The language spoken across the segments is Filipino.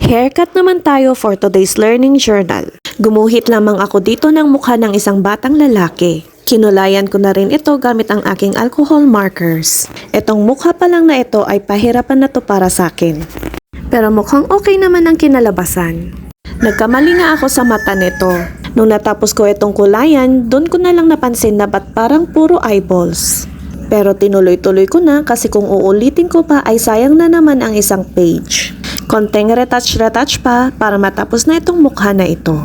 Haircut naman tayo for today's learning journal. Gumuhit lamang ako dito ng mukha ng isang batang lalaki. Kinulayan ko na rin ito gamit ang aking alcohol markers. Itong mukha pa lang na ito ay pahirapan na to para sa akin. Pero mukhang okay naman ang kinalabasan. Nagkamali nga ako sa mata nito. Nung natapos ko itong kulayan, doon ko na lang napansin na ba't parang puro eyeballs. Pero tinuloy-tuloy ko na kasi kung uulitin ko pa ay sayang na naman ang isang page. Konting retouch pa para matapos na itong mukha na ito.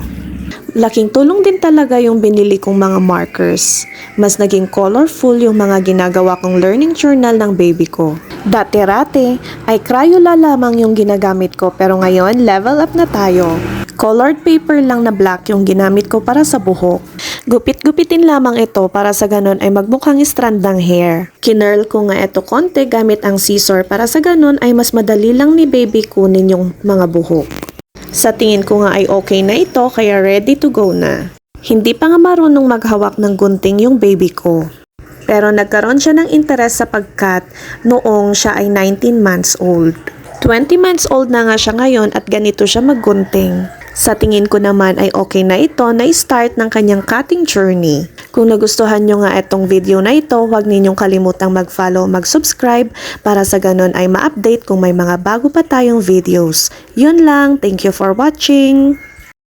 Laking tulong din talaga yung binili kong mga markers. Mas naging colorful yung mga ginagawa kong learning journal ng baby ko. Dati-rati ay Crayola lamang yung ginagamit ko pero ngayon level up na tayo. Colored paper lang na black yung ginamit ko para sa buhok. Gupit-gupitin lamang ito para sa ganun ay magmukhang strand ng hair. Kinurl ko nga ito konti gamit ang scissor para sa ganun ay mas madali lang ni baby kunin yung mga buhok. Sa tingin ko nga ay okay na ito kaya ready to go na. Hindi pa nga marunong maghawak ng gunting yung baby ko. Pero nagkaroon siya ng interes sa pagkat noong siya ay 19 months old. 20 months old na nga siya ngayon at ganito siya maggunting. Sa tingin ko naman ay okay na ito na i-start ng kanyang cutting journey. Kung nagustuhan nyo nga itong video na ito, huwag ninyong kalimutang mag-follow, mag-subscribe para sa ganun ay ma-update kung may mga bago pa tayong videos. Yun lang, thank you for watching!